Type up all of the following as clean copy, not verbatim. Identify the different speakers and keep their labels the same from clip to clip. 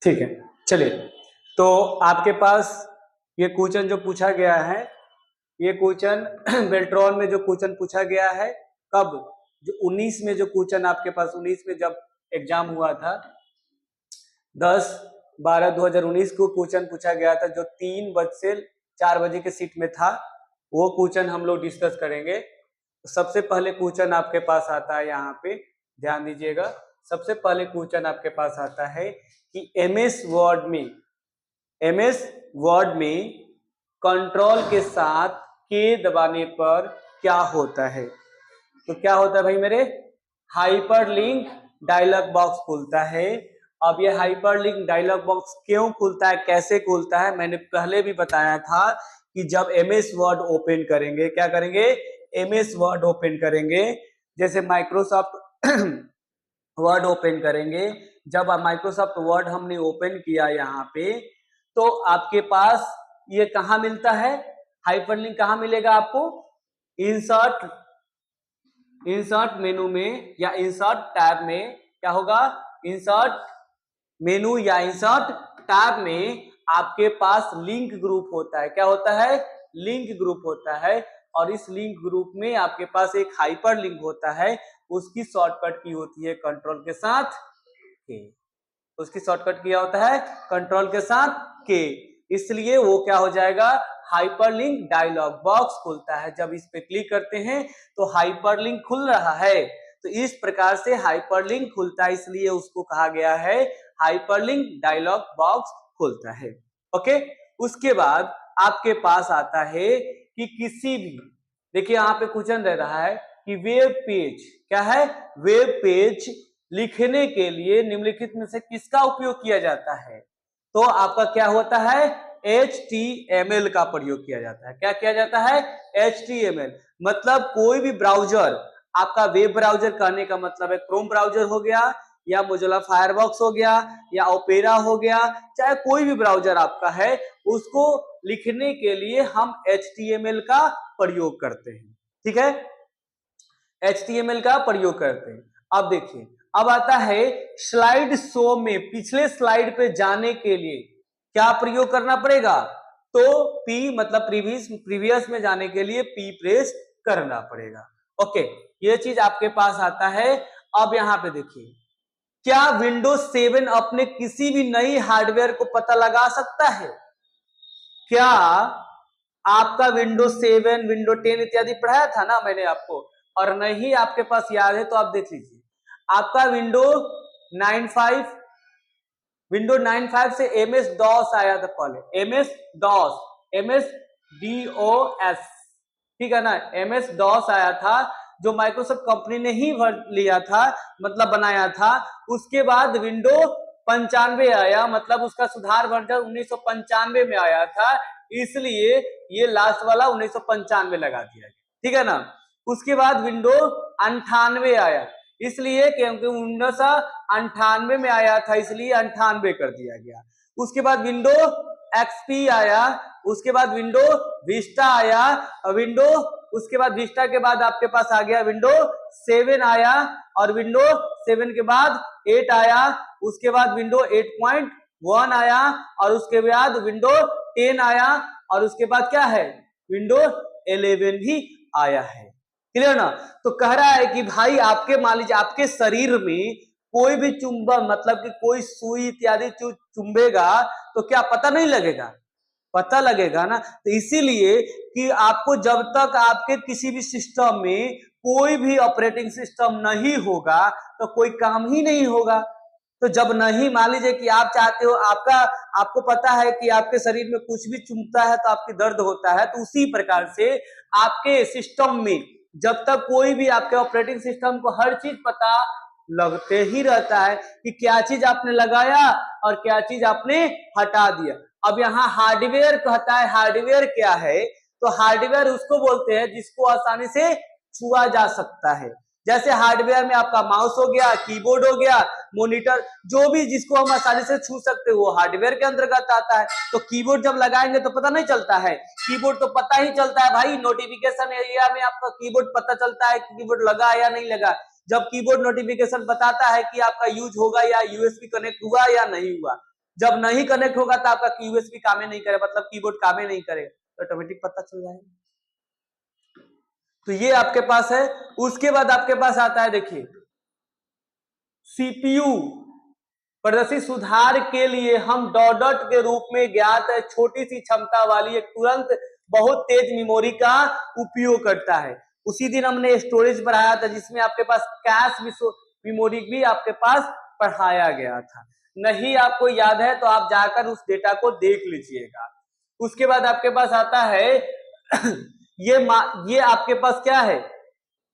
Speaker 1: ठीक है, चलिए। तो आपके पास ये क्वेश्चन जो पूछा गया है, ये क्वेश्चन बेल्ट्रॉन में जो क्वेश्चन पूछा गया है, कब, जो 19 में जो क्वेश्चन आपके पास 19 में जब एग्जाम हुआ था, 10/12/2019 को क्वेश्चन पूछा गया था, जो 3 बजे से 4 बजे के सीट में था, वो क्वेश्चन हम लोग डिस्कस करेंगे। तो सबसे पहले क्वेश्चन आपके पास आता है, यहाँ पे ध्यान दीजिएगा। सबसे पहले क्वेश्चन आपके पास आता है कि एमएस वर्ड में कंट्रोल के साथ के दबाने पर क्या होता है। तो क्या होता है भाई मेरे, हाइपरलिंक डायलॉग बॉक्स खुलता है। अब ये हाइपरलिंक डायलॉग बॉक्स क्यों खुलता है, कैसे खुलता है, मैंने पहले भी बताया था कि जब एमएस वर्ड ओपन करेंगे, क्या करेंगे, एमएस वर्ड ओपन करेंगे, जैसे माइक्रोसॉफ्ट वर्ड ओपन करेंगे, जब माइक्रोसॉफ्ट वर्ड हमने ओपन किया यहाँ पे, तो आपके पास ये कहाँ मिलता है, हाइपरलिंक कहाँ मिलेगा आपको, इंसर्ट मेनू में या इंसर्ट टैब में। क्या होगा, इंसर्ट मेनू या इंसर्ट टैब में आपके पास लिंक ग्रुप होता है। क्या होता है, लिंक ग्रुप होता है। और इस लिंक ग्रुप में आपके पास एक हाइपर लिंक होता है, उसकी शॉर्टकट की होती है कंट्रोल के साथ के। उसकी शॉर्टकट क्या होता है, कंट्रोल के साथ के, इसलिए वो क्या हो जाएगा, हाइपरलिंक डायलॉग बॉक्स खुलता है। जब इस पे क्लिक करते हैं तो हाइपरलिंक खुल रहा है। तो इस प्रकार से हाइपरलिंक खुलता है, इसलिए उसको कहा गया है हाइपरलिंक डायलॉग बॉक्स खुलता है। ओके, उसके बाद आपके पास आता है कि किसी भी, देखिए यहाँ पे क्वेश्चन रह रहा है कि वेब पेज, क्या है, वेब पेज लिखने के लिए निम्नलिखित में से किसका उपयोग किया जाता है। तो आपका क्या होता है, HTML का प्रयोग किया जाता है। क्या किया जाता है, HTML। मतलब कोई भी ब्राउजर, आपका वेब ब्राउजर कहने का मतलब है क्रोम ब्राउजर हो गया, या मोजिला फायरफॉक्स हो गया, या ओपेरा हो गया, चाहे कोई भी ब्राउजर आपका है, उसको लिखने के लिए हम HTML का प्रयोग करते हैं। ठीक है, HTML का प्रयोग करते हैं। अब देखिए, अब आता है स्लाइड शो में पिछले स्लाइड पे जाने के लिए क्या प्रयोग करना पड़ेगा, तो P मतलब प्रीवियस में जाने के लिए P प्रेस करना पड़ेगा। ओके, ये चीज आपके पास आता है। अब यहाँ पे देखिए, क्या विंडोज 7 अपने किसी भी नई हार्डवेयर को पता लगा सकता है। क्या आपका विंडोज 7, विंडोज 10 इत्यादि पढ़ाया था ना मैंने आपको, और नहीं आपके पास याद है तो आप देख लीजिए। आपका विंडो 95 से MS DOS आया था पहले, MS DOS, ठीक है ना, MS DOS आया था, जो माइक्रोसॉफ्ट कंपनी ने ही लिया था, मतलब बनाया था। उसके बाद विंडो 95 आया, मतलब उसका सुधार वर्जन 1995 में आया था, इसलिए ये लास्ट वाला 1995 लगा दिया गया। ठीक है ना, उसके बाद विंडो 98 आया, इसलिए क्योंकि 1998 में आया था, इसलिए 98 कर दिया गया। उसके बाद विंडो XP आया, उसके बाद विंडो विस्टा आया, उसके बाद विस्टा के बाद आपके पास आ गया विंडो 7 आया, और विंडो 7 के बाद 8 आया, उसके बाद विंडो 8.1 आया, और उसके बाद विंडो 10 आया, और उसके बाद क्या है, विंडो 11 भी आया है। क्लियर ना। तो कह रहा है कि भाई आपके, मान लीजिए आपके शरीर में कोई भी चुंबन, मतलब कि कोई सुई इत्यादि चुंबेगा तो क्या पता नहीं लगेगा, पता लगेगा ना। तो इसीलिए कि आपको जब तक आपके किसी भी सिस्टम में कोई भी ऑपरेटिंग सिस्टम नहीं होगा तो कोई काम ही नहीं होगा। तो जब नहीं, मान लीजिए कि आप चाहते हो, आपको पता है कि आपके शरीर में कुछ भी चुभता है तो आपकी दर्द होता है, तो उसी प्रकार से आपके सिस्टम में जब तक कोई भी, आपके ऑपरेटिंग सिस्टम को हर चीज पता लगते ही रहता है कि क्या चीज आपने लगाया और क्या चीज आपने हटा दिया। अब यहाँ हार्डवेयर कहता है, हार्डवेयर क्या है, तो हार्डवेयर उसको बोलते हैं जिसको आसानी से छुआ जा सकता है। जैसे हार्डवेयर में आपका माउस हो गया, कीबोर्ड हो गया, मॉनिटर, जो भी जिसको हम आसानी से छू सकते हैं वो हार्डवेयर के अंतर्गत आता है। तो कीबोर्ड जब लगाएंगे तो पता नहीं चलता है, कीबोर्ड तो पता ही चलता है भाई, नोटिफिकेशन एरिया में आपका कीबोर्ड पता चलता है कि कीबोर्ड लगा या नहीं लगा। जब कीबोर्ड नोटिफिकेशन बताता है कि आपका यूज होगा या USB कनेक्ट हुआ या नहीं हुआ, जब नहीं कनेक्ट होगा तो आपका यूएसबी काम नहीं करे, मतलब कीबोर्ड काम नहीं करेगा, तो ऑटोमेटिक पता चल जाएगा। तो ये आपके पास है। उसके बाद आपके पास आता है, देखिए सीपीयू प्रदर्शित सुधार के लिए हम डॉट के रूप में ज्ञात है छोटी सी क्षमता वाली एक तुरंत बहुत तेज मेमोरी का उपयोग करता है। उसी दिन हमने स्टोरेज बढ़ाया था जिसमें आपके पास कैश मेमोरी भी आपके पास पढ़ाया गया था। नहीं आपको याद है तो आप जाकर उस डेटा को देख लीजिएगा। उसके बाद आपके पास आता है ये आपके पास क्या है,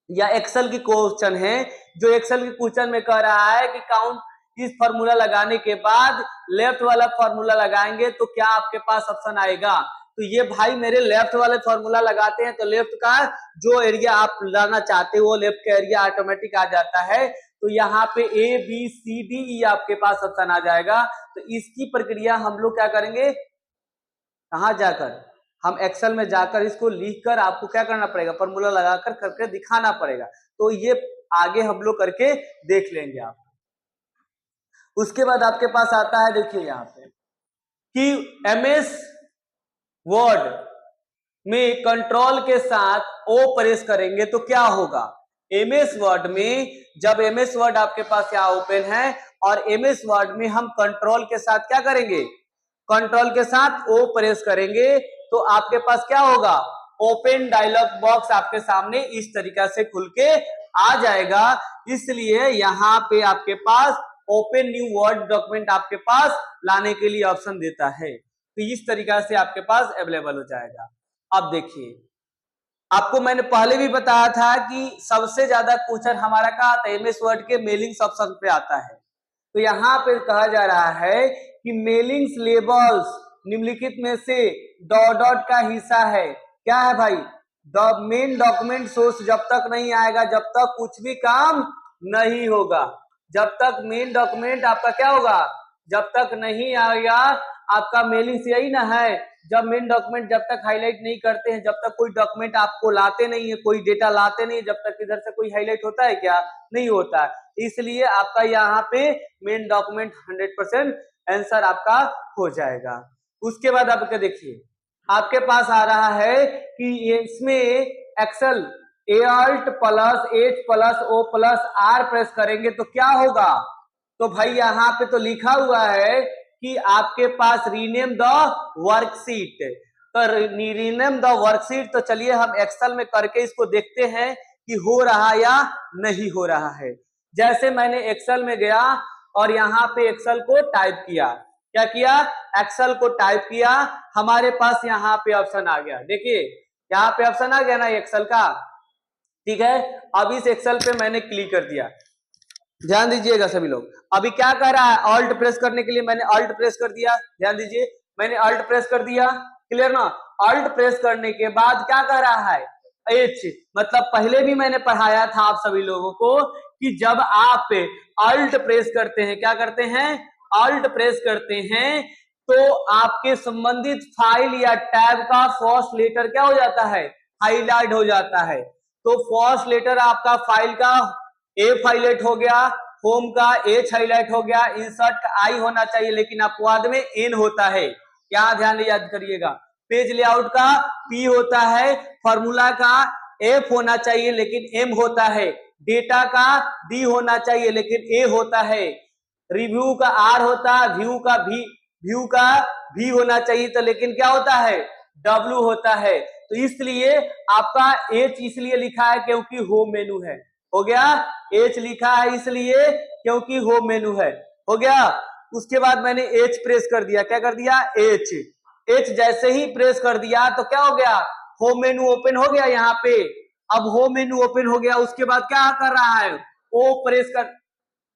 Speaker 1: या एक्सेल की क्वेश्चन है, जो एक्सेल के क्वेश्चन में कह रहा है कि काउंट इस फॉर्मूला लगाने के बाद लेफ्ट वाला फॉर्मूला लगाएंगे तो क्या आपके पास ऑप्शन आएगा। तो ये भाई मेरे लेफ्ट वाले फॉर्मूला लगाते हैं तो लेफ्ट का जो एरिया आप लाना चाहते हो लेफ्ट का एरिया ऑटोमेटिक आ जाता है। तो यहाँ पे A B C D E आपके पास ऑप्शन आ जाएगा। तो इसकी प्रक्रिया हम लोग क्या करेंगे, कहाँ जाकर, हम एक्सेल में जाकर इसको लिखकर आपको क्या करना पड़ेगा, फॉर्मूला लगाकर करके दिखाना पड़ेगा। तो ये आगे हम लोग करके देख लेंगे आप। उसके बाद आपके पास आता है, देखिए यहाँ पे कि एमएस वर्ड में कंट्रोल के साथ ओ प्रेस करेंगे तो क्या होगा। एमएस वर्ड में जब एमएस वर्ड आपके पास यहाँ ओपन है और एमएस वर्ड में हम कंट्रोल के साथ क्या करेंगे, कंट्रोल के साथ ओ प्रेस करेंगे तो आपके पास क्या होगा, ओपन डायलॉग बॉक्स आपके सामने इस तरीका से खुल के आ जाएगा। इसलिए यहाँ पे आपके पास ओपन न्यू वर्ड डॉक्यूमेंट आपके पास लाने के लिए ऑप्शन देता है। तो इस तरीका से आपके पास अवेलेबल हो जाएगा। अब देखिए आपको मैंने पहले भी बताया था कि सबसे ज्यादा क्वेश्चन हमारा कहाँ आता है, एमएस वर्ड के मेलिंग्स ऑप्शन पे आता है। तो यहाँ पे कहा जा रहा है कि मेलिंग्स लेबल्स निम्नलिखित में से डॉट का हिस्सा है। क्या है भाई, मेन डॉक्यूमेंट सोर्स जब तक नहीं आएगा जब तक कुछ भी काम नहीं होगा। जब तक मेन डॉक्यूमेंट आपका क्या होगा, जब तक नहीं आएगा आपका मेलिंग्स, यही ना है। जब मेन डॉक्यूमेंट जब तक हाईलाइट नहीं करते हैं, जब तक कोई डॉक्यूमेंट आपको लाते नहीं है, कोई डेटा लाते नहीं है, जब तक इधर से कोई हाईलाइट होता है क्या, नहीं होता है। इसलिए आपका यहाँ पे मेन डॉक्यूमेंट 100% आंसर आपका हो जाएगा। उसके बाद आपके देखिए आपके पास आ रहा है कि इसमें Excel Alt plus H plus O plus R press करेंगे तो क्या होगा। तो भाई यहाँ पे तो लिखा हुआ है कि आपके पास रीनेम द वर्कशीट, तो रीनेम द वर्कशीट। तो चलिए हम एक्सेल में करके इसको देखते हैं कि हो रहा या नहीं हो रहा है। जैसे मैंने एक्सेल में गया और यहाँ पे एक्सेल को टाइप किया, क्या किया, एक्सेल को टाइप किया, हमारे पास यहाँ पे ऑप्शन आ गया। देखिए यहाँ पे ऑप्शन आ गया ना एक्सेल का, ठीक है। अब इस एक्सेल पे मैंने क्लिक कर दिया, ध्यान दीजिएगा सभी लोग। अभी क्या कर रहा है, ऑल्ट प्रेस करने के लिए मैंने ऑल्ट प्रेस कर दिया, ध्यान दीजिए मैंने ऑल्ट प्रेस कर दिया, क्लियर ना। ऑल्ट प्रेस करने के बाद क्या कर रहा है, एच, मतलब पहले भी मैंने पढ़ाया था आप सभी लोगों को कि जब आप ऑल्ट प्रेस करते हैं, क्या करते हैं, ऑल्ट प्रेस करते हैं तो आपके संबंधित फाइल या टैब का फर्स्ट लेटर क्या हो जाता है, हाईलाइट हो जाता है। तो फर्स्ट लेटर आपका फाइल का F हाईलाइट हो गया, होम का H हाईलाइट हो गया, इंसर्ट का I होना चाहिए लेकिन अपवाद में N होता है, क्या ध्यान याद करिएगा। पेज लेआउट का P होता है, फॉर्मूला का F होना चाहिए लेकिन M होता है, डेटा का D होना चाहिए लेकिन A होता है, रिव्यू का R होता है, व्यू का V होना चाहिए तो लेकिन क्या होता है, W होता है। तो इसलिए आपका H इसलिए लिखा है क्योंकि होम मेनू है, हो गया। H लिखा है इसलिए क्योंकि होम मेनू है, हो गया। उसके बाद मैंने H प्रेस कर दिया, क्या कर दिया, H जैसे ही प्रेस कर दिया तो क्या हो गया, होम मेनू ओपन हो गया यहाँ पे। अब होम मेनू ओपन हो गया, उसके बाद क्या कर रहा है, O प्रेस कर,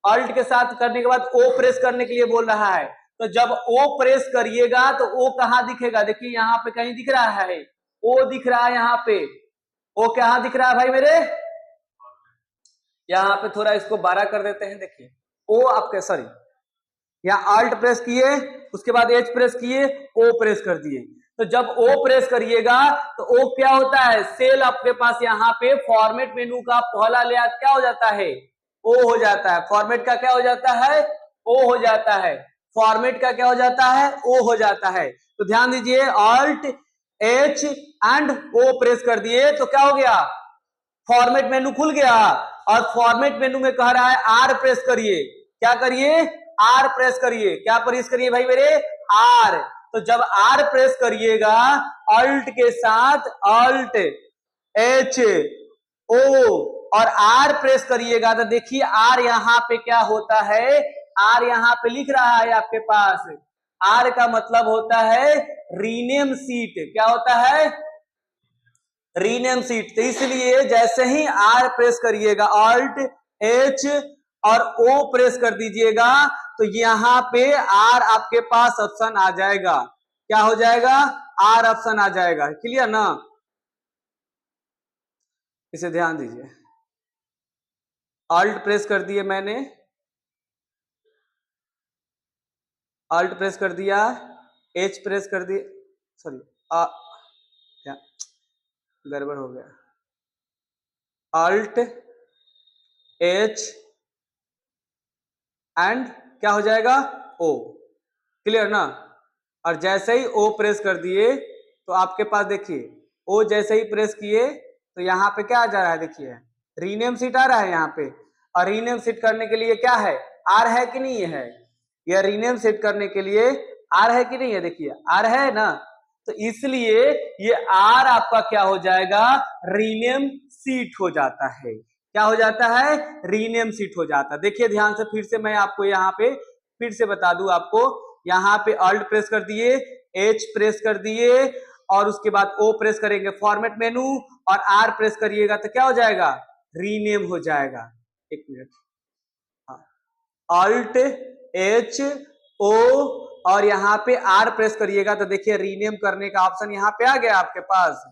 Speaker 1: ऑल्ट के साथ करने के बाद O प्रेस करने के लिए बोल रहा है। तो जब O प्रेस करिएगा तो O कहाँ दिखेगा, देखिए यहाँ पे कहीं दिख रहा है, O दिख रहा है यहाँ पे, O कहाँ दिख रहा है भाई मेरे, यहाँ पे थोड़ा इसको 12 कर देते हैं। देखिए O आपके, सॉरी यहाँ ऑल्ट प्रेस किए, उसके बाद H प्रेस किए, O प्रेस कर दिए। तो जब O प्रेस करिएगा तो O क्या होता है, सेल आपके पास यहाँ पे फॉर्मेट मेनू का पहला लेआउट क्या हो जाता है, O हो जाता है। फॉर्मेट का क्या हो जाता है, O हो जाता है। फॉर्मेट का क्या हो जाता है, ओ हो जाता है। तो ध्यान दीजिए, alt H and O press कर दिए तो क्या हो गया, फॉर्मेट मेनू खुल गया। और फॉर्मेट मेनू में कह रहा है आर प्रेस करिए, क्या करिए, आर प्रेस करिए। क्या प्रेस करिए भाई मेरे, आर। तो जब आर प्रेस करिएगा अल्ट के साथ, अल्ट एच ओ और आर प्रेस करिएगा तो देखिए आर यहां पे क्या होता है, आर यहां पे लिख रहा है आपके पास, आर का मतलब होता है रीनेम सीट। क्या होता है, रीनेम सीट। तो इसलिए जैसे ही आर प्रेस करिएगा, ऑल्ट एच और ओ प्रेस कर दीजिएगा तो यहां पे आर आपके पास ऑप्शन आ जाएगा। क्या हो जाएगा, आर ऑप्शन आ जाएगा। क्लियर ना, इसे ध्यान दीजिए। ऑल्ट प्रेस कर दिए मैंने, ऑल्ट प्रेस कर दिया, एच प्रेस कर दिया, सॉरी क्या गड़बड़ हो गया, ऑल्ट एच एंड क्या हो जाएगा, ओ। क्लियर ना। और जैसे ही ओ प्रेस कर दिए तो आपके पास देखिए ओ जैसे ही प्रेस किए तो यहाँ पे क्या आ जा रहा है, देखिए रीनेम सीट आ रहा है यहाँ पे। और रीनेम सीट करने के लिए क्या है, आर है कि नहीं है, यह रीनेम सेट करने के लिए आर है कि नहीं है, देखिए आर है ना। तो इसलिए ये आर आपका क्या हो जाएगा, रीनेम सीट हो जाता है। क्या हो जाता है, रीनेम सीट हो जाता है। देखिए ध्यान से, फिर से मैं आपको यहाँ पे फिर से बता दूं आपको, यहाँ पे अल्ट प्रेस कर दिए, एच प्रेस कर दिए और उसके बाद ओ प्रेस करेंगे फॉर्मेट मेनू, और आर प्रेस करिएगा तो क्या हो जाएगा, रीनेम हो जाएगा। एक मिनट, अल्ट एच ओ और यहाँ पे आर प्रेस करिएगा तो देखिए रीनेम करने का ऑप्शन यहाँ पे आ गया आपके पास।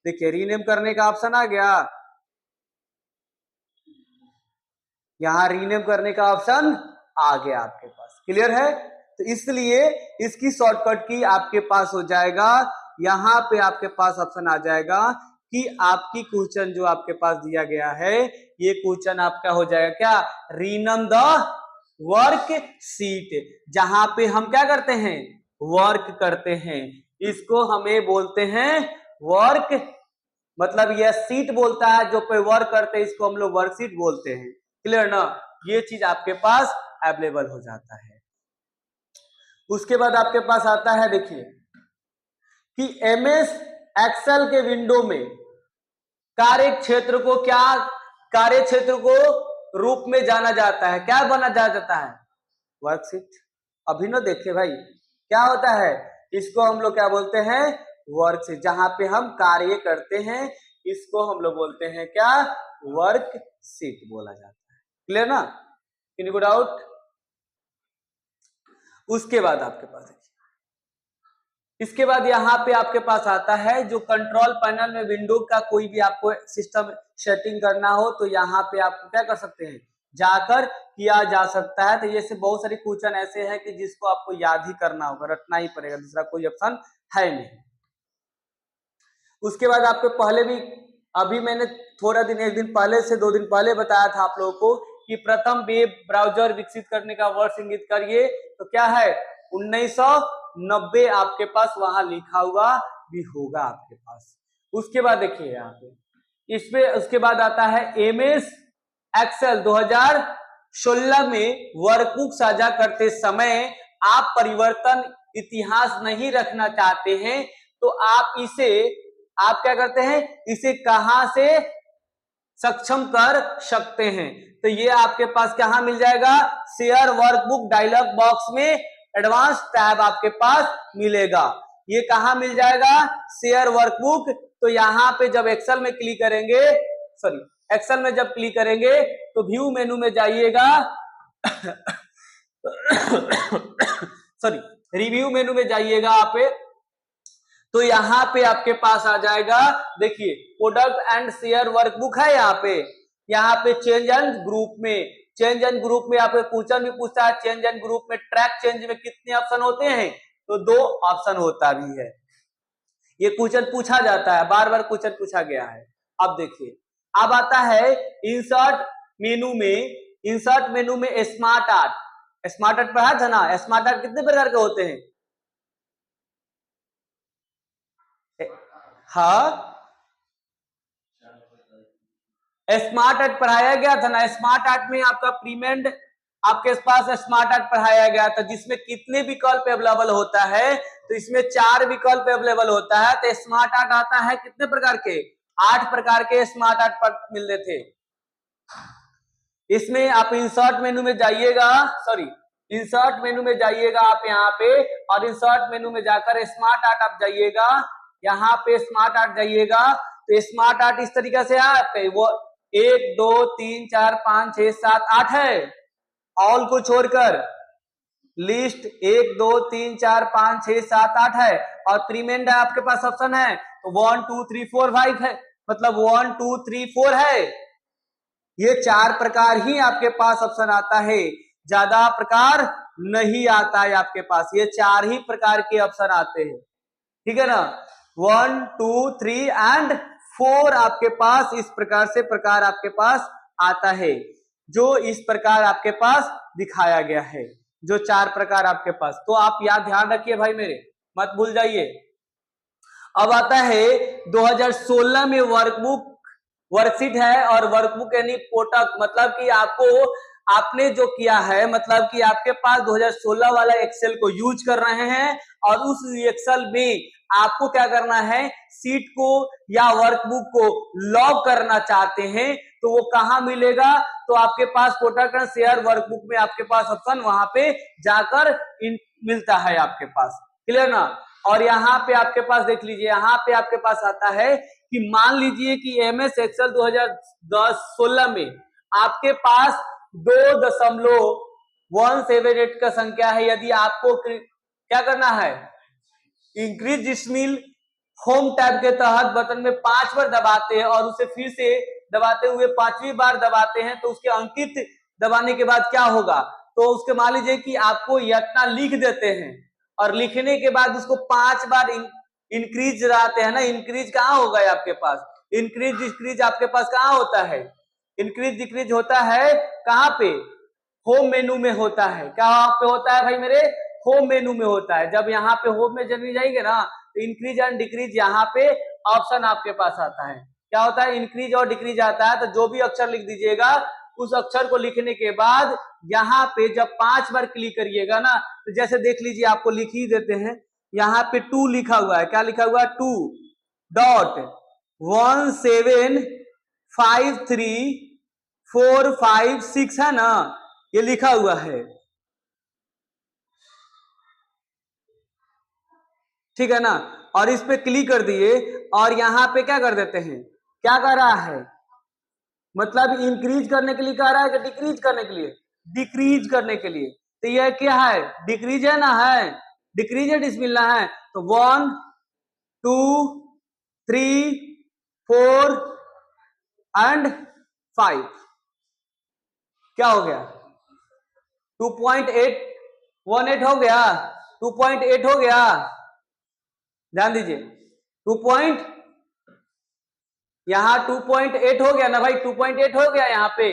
Speaker 1: देखिए रीनेम करने का ऑप्शन आ गया, यहाँ रीनेम करने का ऑप्शन आ गया आपके पास। क्लियर है। तो इसलिए इसकी शॉर्टकट की आपके पास हो जाएगा, यहाँ पे आपके पास ऑप्शन आ जाएगा कि आपकी क्वेश्चन जो आपके पास दिया गया है, ये क्वेश्चन आपका हो जाएगा क्या, रीनम द वर्क सीट। जहां पे हम क्या करते हैं, वर्क करते हैं, इसको हमें बोलते हैं वर्क, मतलब यह सीट बोलता है जो पे वर्क करते हैं, इसको हम लोग वर्कशीट बोलते हैं। क्लियर ना, ये चीज आपके पास अवेलेबल हो जाता है। उसके बाद आपके पास आता है, देखिए कि एमएस एक्सेल के विंडो में कार्य क्षेत्र को क्या, कार्य क्षेत्र को रूप में जाना जाता है, क्या बना जाता है, वर्कशीट। अभिनव देखिए भाई क्या होता है, इसको हम लोग क्या बोलते हैं, वर्कशीट। जहां पे हम कार्य करते हैं इसको हम लोग बोलते हैं क्या, वर्कशीट बोला जाता है। क्लियर ना, एनी को डाउट। उसके बाद आपके पास देखिए, इसके बाद यहाँ पे आपके पास आता है जो कंट्रोल पैनल में विंडो का कोई भी आपको सिस्टम सेटिंग करना हो तो यहाँ पे आप क्या कर सकते हैं, जाकर किया जा सकता है। तो ये से बहुत सारे क्वेश्चन ऐसे हैं कि जिसको आपको याद ही करना होगा, रटना ही पड़ेगा, दूसरा कोई ऑप्शन है नहीं। उसके बाद आपको पहले भी, अभी मैंने थोड़ा दिन, एक दिन पहले से 2 दिन पहले बताया था आप लोगों को कि प्रथम वेब ब्राउजर विकसित करने का वर्ष इंगित करिए, तो क्या है 1990 आपके पास वहां लिखा हुआ भी होगा आपके पास। उसके बाद देखिए यहाँ पे इसमें, उसके बाद आता है एमएस एक्सेल 2016 में वर्कबुक साझा करते समय आप परिवर्तन इतिहास नहीं रखना चाहते हैं तो आप इसे, आप क्या करते हैं, इसे कहां से सक्षम कर सकते हैं। तो ये आपके पास कहां मिल जाएगा, शेयर वर्कबुक डायलॉग बॉक्स में एडवांस टैब आपके पास मिलेगा। ये कहां मिल जाएगा, शेयर वर्कबुक। तो यहां पे जब एक्सेल में क्लिक करेंगे, सॉरी एक्सेल में जब क्लिक करेंगे तो व्यू मेनू में जाइएगा सॉरी रिव्यू मेनू में जाइएगा आप, तो यहाँ पे आपके पास आ जाएगा, देखिए प्रोडक्ट एंड शेयर वर्कबुक है यहाँ पे चेंज एंड ग्रुप में, चेंज एंड ग्रुप में आपको क्वेश्चन भी पूछता है, चेंज एंड ग्रुप में ट्रैक चेंज में कितने ऑप्शन होते हैं, तो 2 ऑप्शन होता भी है। ये क्वेश्चन पूछा जाता है, बार बार क्वेश्चन पूछा गया है। अब देखिए, अब आता है इंसर्ट मेनू में, इंसर्ट मेनू में स्मार्ट आर्ट, स्मार्ट आर्ट पढ़ा था ना। स्मार्ट आर्ट कितने प्रकार के होते हैं? हाँ, स्मार्ट आर्ट पढ़ाया गया था ना। स्मार्ट आर्ट में आपका प्रीमेंड आपके पास स्मार्ट आर्ट पढ़ाया गया था, जिसमें कितने विकल्प अवेलेबल होता है? तो इसमें 4 विकल्प अवेलेबल होता है। तो स्मार्ट आर्ट आता है कितने प्रकार के? 8 प्रकार के स्मार्ट आर्ट मिलते थे। इसमें आप इंसर्ट मेनू में जाइएगा, सॉरी इंसर्ट मेनू में जाइएगा आप यहाँ पे, और इंसर्ट मेनू में जाकर स्मार्ट आर्ट आप जाइएगा, यहाँ पे स्मार्ट आर्ट जाइएगा। तो स्मार्ट आर्ट इस तरीके से है, वो 1 2 3 4 5 6 7 8 है, ऑल को छोड़कर लिस्ट 1 2 3 4 5 6 7 8 है, और प्रीमेंड आपके पास ऑप्शन है तो 1 2 3 4 5 है, मतलब 1 2 3 4 है। ये 4 प्रकार ही आपके पास ऑप्शन आता है, ज्यादा प्रकार नहीं आता है आपके पास, ये 4 ही प्रकार के ऑप्शन आते हैं, ठीक है ना। 1 2 3 एंड 4 आपके पास इस प्रकार से प्रकार आपके पास आता है, जो इस प्रकार आपके पास दिखाया गया है, जो 4 प्रकार आपके पास। तो आप याद ध्यान रखिए भाई मेरे, मत भूल जाइए। अब आता है 2016 में वर्कबुक, वर्कशीट है, और वर्कबुक यानी पोटक, मतलब कि आपको आपने जो किया है, मतलब कि आपके पास 2016 वाला एक्सेल को यूज कर रहे हैं, और उस एक्सेल में आपको क्या करना है, सीट को या वर्कबुक को लॉग करना चाहते हैं, तो वो कहां मिलेगा? तो आपके पास पोटक एंड शेयर वर्कबुक में आपके पास ऑप्शन वहां पे जाकर मिलता है आपके पास, क्लियर ना। और यहाँ पे आपके पास देख लीजिए, यहाँ पे आपके पास आता है कि मान लीजिए कि एमएस एक्सेल 2016 में आपके पास 2.178 का संख्या है। यदि आपको क्या करना है, इंक्रीज डिसमिल होम टैब के तहत बटन में 5 बार दबाते हैं और उसे फिर से दबाते हुए 5वीं बार दबाते हैं, तो उसके अंकित दबाने के बाद क्या होगा? तो उसके मान लीजिए कि आपको इतना लिख देते हैं, और लिखने के बाद उसको 5 बार इंक्रीज रहते हैं ना। इंक्रीज कहाँ होगा आपके पास? इंक्रीज डिक्रीज आपके पास कहाँ होता है? इंक्रीज डिक्रीज होता है कहाँ पे? होम मेनू में होता है। कहाँ पे होता है भाई मेरे? होम मेनू में होता है। जब यहाँ पे होम में चले जाएंगे ना, तो इंक्रीज एंड डिक्रीज यहाँ पे ऑप्शन आपके पास आता है। क्या होता है? इंक्रीज और डिक्रीज आता है। तो जो भी अक्षर लिख दीजिएगा, उस अक्षर को लिखने के बाद यहाँ पे जब 5 बार क्लिक करिएगा ना, तो जैसे देख लीजिए, आपको लिख ही देते हैं, यहाँ पे 2 लिखा हुआ है। क्या लिखा हुआ है? 2.1753456 है ना, ये लिखा हुआ है, ठीक है ना। और इस पे क्लिक कर दिए, और यहाँ पे क्या कर देते हैं, क्या कर रहा है, मतलब इंक्रीज करने के लिए कह रहा है कि डिक्रीज करने के लिए? डिक्रीज करने के लिए। तो यह क्या है? डिक्रीज है ना, है डिक्रीज है, डिसमिल ना है। तो 1 2 3 4 एंड 5 क्या हो गया? 2.818 हो गया, 2.8 हो गया, ध्यान दीजिए। 2 यहां 2.8 हो गया ना भाई, 2.8 हो गया यहाँ पे।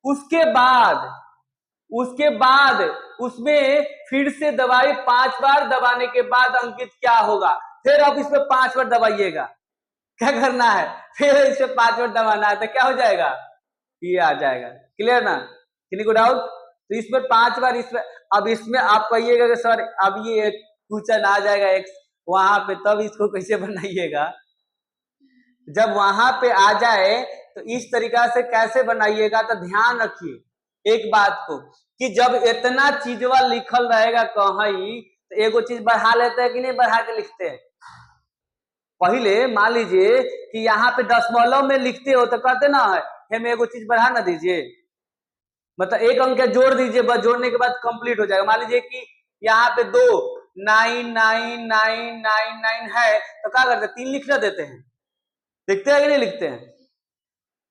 Speaker 1: उसके बाद उसमें फिर से दबाई 5 बार, दबाने के बाद अंकित क्या होगा? फिर आप इसमें 5 बार दबाइएगा। क्या करना है? फिर इसे 5 बार दबाना है, तो क्या हो जाएगा? ये आ जाएगा। क्लियर ना? किसी को डाउट? तो इसमें 5 बार, इसमें अब इसमें आप कहिएगा कि सर अब ये क्वेश्चन आ जाएगा एक्स वहां पे, तब इसको कैसे बनाइएगा? जब वहां पे आ जाए तो इस तरीका से कैसे बनाइएगा? तो ध्यान रखिए एक बात को, कि जब इतना चीजवा लिखल रहेगा कहीं, तो एगो चीज बढ़ा लेते हैं कि नहीं बढ़ा के लिखते हैं? पहले मान लीजिए कि यहाँ पे दशमलव में लिखते हो तो कहते ना है हमें एगो चीज बढ़ा ना दीजिए, मतलब एक अंक जोड़ दीजिए, बस जोड़ने के बाद कंप्लीट हो जाएगा। मान लीजिए कि यहाँ पे 2999999 है, तो क्या करते हैं? 3 लिखना देते हैं, लिखते हैं कि नहीं लिखते हैं?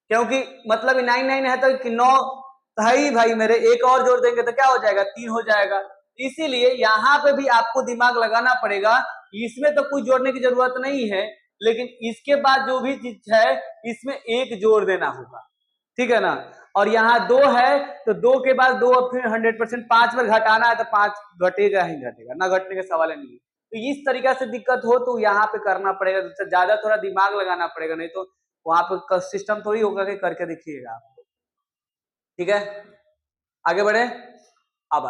Speaker 1: क्योंकि मतलब 99 है तो कि 9 है ही भाई मेरे, एक और जोड़ देंगे तो क्या हो जाएगा? 3 हो जाएगा। इसीलिए यहाँ पे भी आपको दिमाग लगाना पड़ेगा। इसमें तो कुछ जोड़ने की जरूरत नहीं है, लेकिन इसके बाद जो भी चीज है इसमें एक जोड़ देना होगा, ठीक है ना। और यहाँ 2 है तो 2 के बाद 2 फिर 100% 5 पर घटाना है तो 5 घटेगा ही घटेगा, ना घटने का सवाल नहीं है। तो इस तरीका से दिक्कत हो तो यहाँ पे करना पड़ेगा, तो ज्यादा थोड़ा दिमाग लगाना पड़ेगा, नहीं तो वहां पे सिस्टम थोड़ी होगा कि करके देखिएगा आपको। ठीक है, आगे बढ़े। अब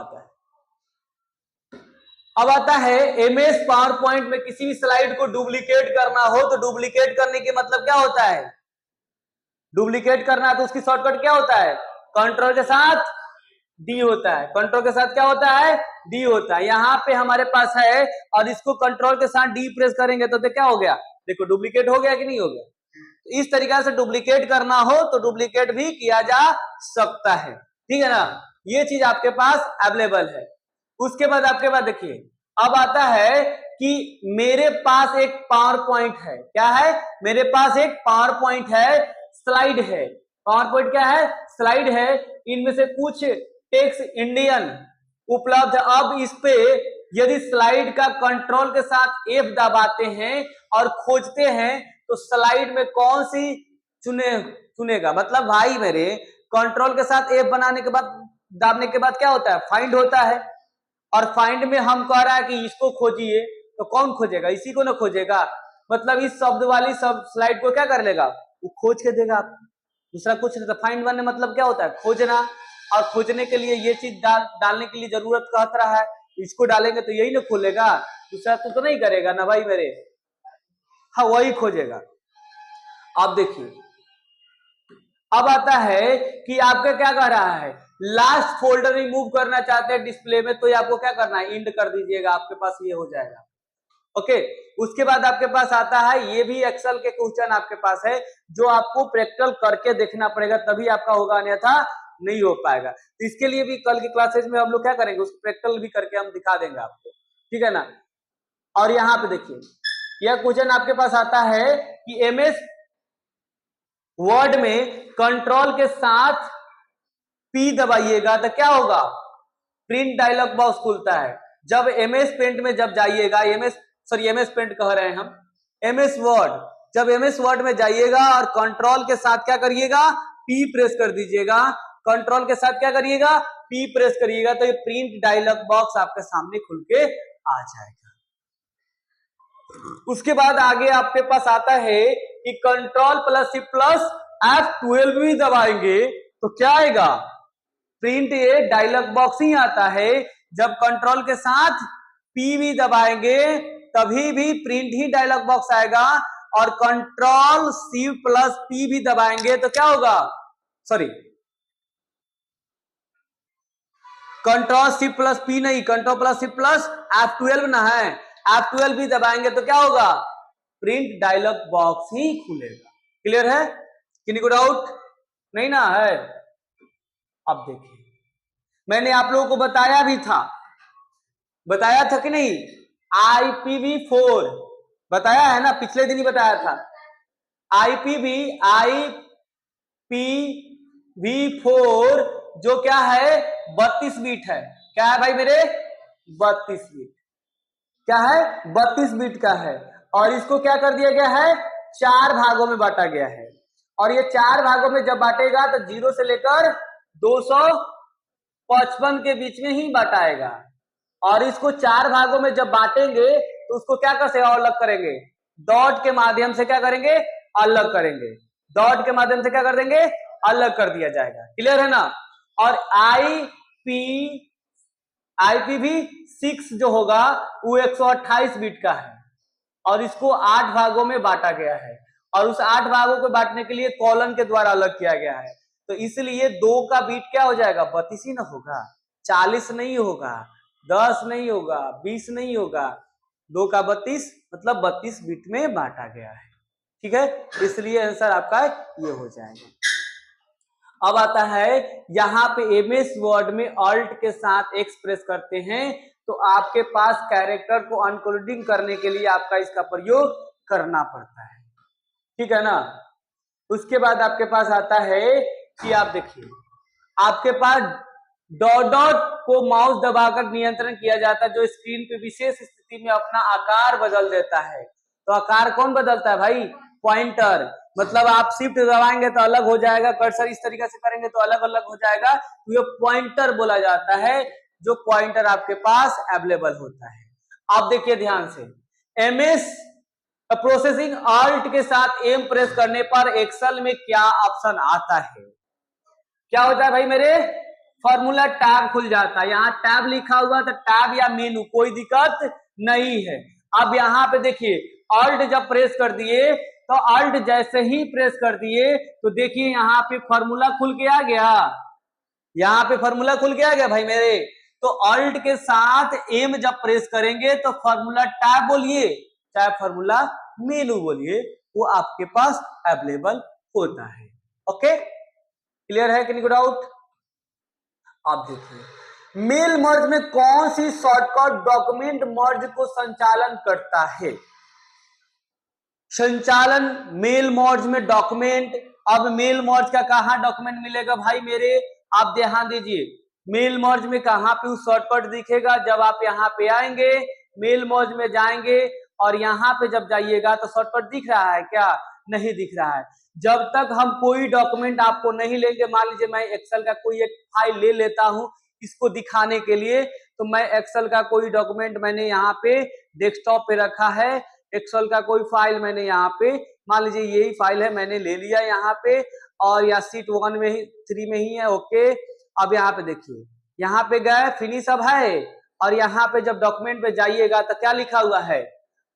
Speaker 1: आता है एमएस पावर पॉइंट में किसी भी स्लाइड को डुप्लीकेट करना हो तो डुप्लीकेट करने के मतलब क्या होता है, डुप्लीकेट करना है तो उसकी शॉर्टकट क्या होता है, कंट्रोल के साथ डी होता है। कंट्रोल के साथ क्या होता है, डी होता है। यहाँ पे हमारे पास है और इसको कंट्रोल के साथ डी प्रेस करेंगे तो क्या हो गया, देखो डुप्लीकेट हो गया कि नहीं हो गया। तो इस तरीका से डुप्लीकेट करना हो तो डुप्लीकेट भी किया जा सकता है, ठीक है ना। ये चीज आपके पास अवेलेबल है। उसके बाद आपके पास देखिए, अब आता है कि मेरे पास एक पावर पॉइंट है, क्या है, मेरे पास एक पावर पॉइंट है, स्लाइड है। पावर पॉइंट क्या है, स्लाइड है। इनमें से कुछ टेक्स्ट इंडियन उपलब्ध है। अब इस पे यदि स्लाइड का कंट्रोल के साथ F दबाते हैं और खोजते हैं तो स्लाइड में कौन सी चुनेगा, मतलब भाई मेरे कंट्रोल के साथ F बनाने के बाद दाबने के बाद क्या होता है, फाइंड होता है। और फाइंड में हम कह रहा है कि इसको खोजिए तो कौन खोजेगा, इसी को ना खोजेगा। मतलब इस शब्द वाली सब स्लाइड को क्या कर लेगा, वो खोज के देगा आपको, दूसरा कुछ नहीं। तो फाइंड बनने मतलब क्या होता है, खोजना। और खोजने के लिए ये चीज डालने के लिए जरूरत कहत रहा है, इसको डालेंगे तो यही ना खोलेगा, दूसरा तो नहीं करेगा ना भाई मेरे, हाँ वही खोजेगा। अब देखिए, अब आता है कि आपका क्या कह रहा है, लास्ट फोल्डर रिमूव करना चाहते हैं डिस्प्ले में, तो ये आपको क्या करना है, इंड कर दीजिएगा, आपके पास ये हो जाएगा। ओके, उसके बाद आपके पास आता है, ये भी एक्सेल के क्वेश्चन आपके पास है जो आपको प्रैक्टिकल करके देखना पड़ेगा तभी आपका होगा, अन्यथा नहीं हो पाएगा। तो इसके लिए भी कल की क्लासेस में हम लोग क्या करेंगे, उसको प्रैक्टिकल भी करके हम दिखा देंगे आपको, ठीक है ना। और यहाँ पे देखिए, यह क्वेश्चन आपके पास आता है कि एमएस वर्ड में कंट्रोल के साथ P दबाइएगा तो क्या होगा, प्रिंट डायलॉग बॉक्स खुलता है। जब एमएस पेंट में जब जाइएगा, एमएस पेंट कह रहे हैं हम, एमएस वर्ड, जब एमएस वर्ड में जाइएगा और कंट्रोल के साथ क्या करिएगा, P प्रेस कर दीजिएगा। कंट्रोल के साथ क्या करिएगा, P प्रेस करिएगा तो ये प्रिंट डायलॉग बॉक्स आपके सामने खुल के आ जाएगा। उसके बाद आगे आपके पास आता है कि control plus C plus F12 भी दबाएंगे तो क्या आएगा, प्रिंट, ये डायलॉग बॉक्स ही आता है। जब कंट्रोल के साथ P भी दबाएंगे तभी भी प्रिंट ही डायलॉग बॉक्स आएगा। और कंट्रोल सी प्लस P भी दबाएंगे तो क्या होगा, sorry control C plus P नहीं, control plus C plus F12 ना है, F12 भी दबाएंगे तो क्या होगा, प्रिंट डायलॉग बॉक्स ही खुलेगा। क्लियर है, किसी को डाउट नहीं ना है। अब देखिए, मैंने आप लोगों को बताया था कि नहीं, IPv4 बताया है ना, पिछले दिन ही बताया था। IPv4 जो क्या है, 32 बीट है। क्या है भाई मेरे, 32 बीट, क्या है, 32 बीट का है। और इसको क्या कर दिया गया है, 4 भागों में बांटा गया है। और ये 4 भागों में जब बांटेगा तो 0 से लेकर 255 के बीच में ही बांटाएगा। और इसको 4 भागों में जब बांटेंगे तो उसको क्या कर से अलग करेंगे, डॉट के माध्यम से क्या करेंगे, अलग करेंगे। डॉट के माध्यम से क्या कर देंगे, अलग कर दिया जाएगा। क्लियर है ना। और IPv6 जो होगा वो 128 बीट का है और इसको 8 भागों में बांटा गया है। और उस 8 भागों को बांटने के लिए कॉलन के द्वारा अलग किया गया है। तो इसलिए 2 का बीट क्या हो जाएगा, 32 ही ना होगा, 40 नहीं होगा, 10 नहीं होगा, 20 नहीं होगा, 2 का 32 मतलब 32 बीट में बांटा गया है। ठीक है, इसलिए आंसर आपका ये हो जाएगा। अब आता है यहाँ पे एमएस वर्ड में अल्ट के साथ एक्स प्रेस करते हैं तो आपके पास कैरेक्टर को अनकोडिंग करने के लिए आपका इसका प्रयोग करना पड़ता है, ठीक है ना। उसके बाद आपके पास आता है कि आप देखिए, आपके पास डॉट डॉट को माउस दबाकर नियंत्रण किया जाता है जो स्क्रीन पे विशेष स्थिति में अपना आकार बदल देता है। तो आकार कौन बदलता है भाई, पॉइंटर। मतलब आप शिफ्ट दबाएंगे तो अलग हो जाएगा, कर्सर इस तरीके से करेंगे तो अलग अलग हो जाएगा, तो ये पॉइंटर बोला जाता है, जो पॉइंटर आपके पास अवेलेबल होता है। आप देखिए ध्यान से, एमएस प्रोसेसिंग ऑल्ट के साथ एम प्रेस करने पर एक्सेल में क्या ऑप्शन आता है? क्या होता है भाई मेरे? फॉर्मूला टैब खुल जाता है, यहाँ टैब लिखा हुआ तो टैब या मेनू, कोई दिक्कत नहीं है। अब यहाँ पे देखिए ऑल्ट जब प्रेस कर दिए तो ऑल्ट जैसे ही प्रेस कर दिए तो देखिए यहाँ पे फॉर्मूला खुल के आ गया, यहाँ पे फॉर्मूला खुल के आ गया भाई मेरे। तो ऑल्ट के साथ एम जब प्रेस करेंगे तो फॉर्मूला टैब बोलिए चाहे फॉर्मूला मेनू बोलिए, वो आपके पास अवेलेबल होता है। ओके, क्लियर है कि नहीं? डाउट? आप देखिए मेल मर्ज में कौन सी शॉर्टकट डॉक्यूमेंट मर्ज को संचालन करता है? संचालन मेल मर्ज में डॉक्यूमेंट। अब मेल मर्ज का कहां डॉक्यूमेंट मिलेगा भाई मेरे? आप ध्यान दीजिए, मेल मर्ज में कहां पे शॉर्टकट दिखेगा? जब आप यहाँ पे आएंगे, मेल मर्ज में जाएंगे और यहाँ पे जब जाइएगा तो शॉर्टकट दिख रहा है क्या? नहीं दिख रहा है। जब तक हम कोई डॉक्यूमेंट आपको नहीं लेंगे, मान लीजिए मैं एक्सेल का कोई एक फाइल ले लेता हूं इसको दिखाने के लिए, तो मैं एक्सेल का कोई डॉक्यूमेंट मैंने यहाँ पे डेस्कटॉप पे रखा है, एक्सेल का कोई फाइल मैंने यहाँ पे, मान लीजिए यही फाइल है, मैंने ले लिया यहाँ पे, और या सीट 1 में ही 3 में ही है। ओके, अब यहाँ पे देखिए, यहाँ पे गए फिनिश अब है, और यहाँ पे जब डॉक्यूमेंट पे जाइएगा तो क्या लिखा हुआ है?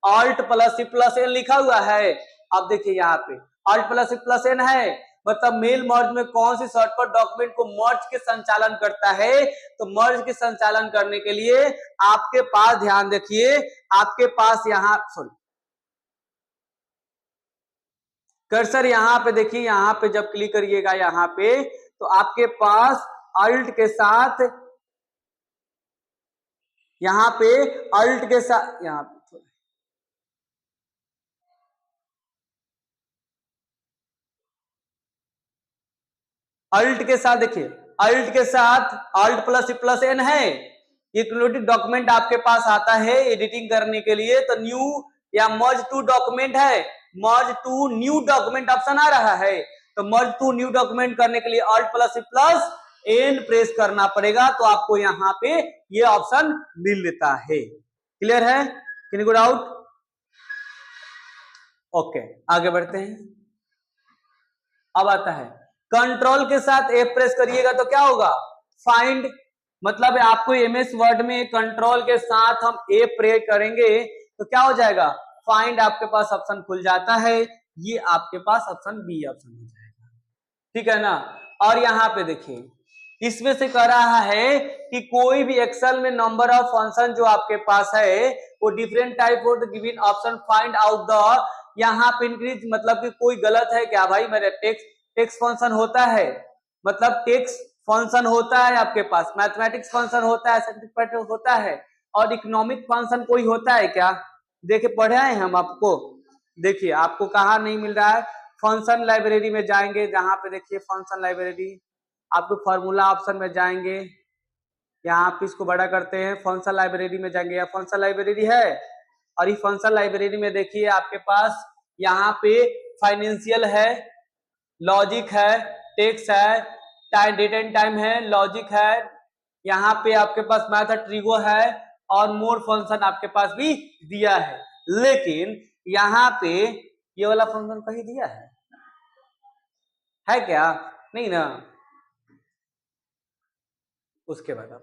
Speaker 1: Alt plus C plus N लिखा हुआ है। अब देखिए यहाँ पे alt plus C plus N है, मतलब मेल मर्ज में कौन सी शॉर्टकट डॉक्यूमेंट को मर्ज के संचालन करता है? तो मर्ज के संचालन करने के लिए आपके पास, ध्यान देखिए, आपके पास यहाँ कर्सर यहाँ पे देखिए, यहाँ पे जब क्लिक करिएगा यहाँ पे तो आपके पास अल्ट के साथ, यहाँ पे अल्ट के साथ, यहाँ पे अल्ट के साथ देखिए, अल्ट के साथ अल्ट प्लस एन है, इंक्लूडिंग डॉक्यूमेंट आपके पास आता है एडिटिंग करने के लिए। तो न्यू या मर्ज टू डॉक्यूमेंट है, मर्ज टू न्यू डॉक्यूमेंट ऑप्शन आ रहा है। तो मर्ज टू न्यू डॉक्यूमेंट करने के लिए अल्ट प्लस एन प्रेस करना पड़ेगा, तो आपको यहाँ पे ये ऑप्शन मिल लेता है। क्लियर है? किसी को डाउट? ओके, आगे बढ़ते हैं। अब आता है कंट्रोल के साथ F प्रेस करिएगा तो क्या होगा? फाइंड, मतलब आपको एमएस वर्ड में कंट्रोल के साथ हम A प्रेस करेंगे तो क्या हो जाएगा? फाइंड आपके पास ऑप्शन खुल जाता है, ये आपके पास ऑप्शन बी ऑप्शन हो जाएगा। ठीक है ना? और यहाँ पे देखिए, इसमें से कह रहा है कि कोई भी एक्सेल में नंबर ऑफ फंक्शन जो आपके पास है वो different type of given option find out the, यहाँ पे इंक्रीज, मतलब कि कोई गलत है क्या भाई मेरे? टेक्स्ट फंक्शन होता है, मतलब टेक्स्ट फंक्शन होता है आपके पास, मैथमेटिक्स फंक्शन होता है, साइंटिफिक होता है, और इकोनॉमिक फंक्शन कोई होता है क्या? देखिए पढ़े हैं हम आपको, देखिए आपको कहाँ नहीं मिल रहा है? फंक्शन लाइब्रेरी में जाएंगे, जहां पे देखिए फंक्शन लाइब्रेरी, आपको फॉर्मूला ऑप्शन में जाएंगे, यहाँ पे इसको बड़ा करते हैं, फंक्शन लाइब्रेरी में जाएंगे, या फंक्शन लाइब्रेरी है, और ये फंक्शन लाइब्रेरी में देखिए आपके पास यहाँ पे फाइनेंशियल है, लॉजिक है, टेक्स्ट है, टाइम, डेट एंड टाइम है, लॉजिक है, यहाँ पे आपके पास मैथड ट्रिगो है, और मोर फंक्शन आपके पास भी दिया है। लेकिन यहाँ पे ये वाला फंक्शन कहीं दिया है क्या? नहीं ना। उसके बाद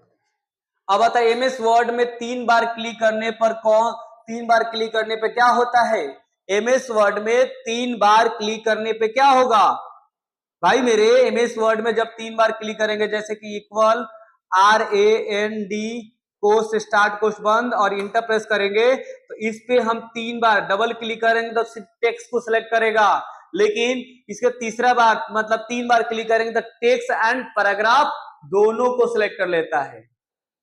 Speaker 1: अब आता है एमएस वर्ड में 3 बार क्लिक करने पर कौन, 3 बार क्लिक करने पे क्या होता है? एमएस वर्ड में 3 बार क्लिक करने पे क्या होगा भाई मेरे? एमएस वर्ड में जब 3 बार क्लिक करेंगे, जैसे कि equal RAND quote start quote बंद और इंटर प्रेस करेंगे, तो इस पे हम 3 बार डबल क्लिक करेंगे तो टेक्स्ट को सिलेक्ट करेगा, लेकिन इसके तीसरा बार मतलब 3 बार क्लिक करेंगे तो टेक्स्ट एंड पैराग्राफ दोनों को सिलेक्ट कर लेता है,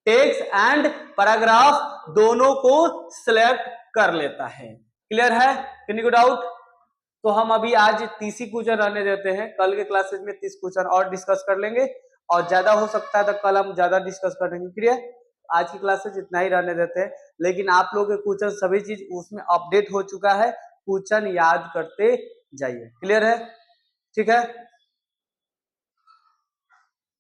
Speaker 1: टेक्स्ट एंड पैराग्राफ दोनों को सिलेक्ट कर लेता है। क्लियर है? किसी को डाउट? तो हम अभी आज 30 क्वेश्चन रहने देते हैं, कल के क्लासेस में 30 क्वेश्चन और डिस्कस कर लेंगे, और ज्यादा हो सकता है तो कल हम ज्यादा डिस्कस कर लेंगे। क्लियर? आज की क्लासेस इतना ही रहने देते हैं, लेकिन आप लोगों के क्वेश्चन सभी चीज उसमें अपडेट हो चुका है, क्वेश्चन याद करते जाइए। क्लियर है? ठीक है।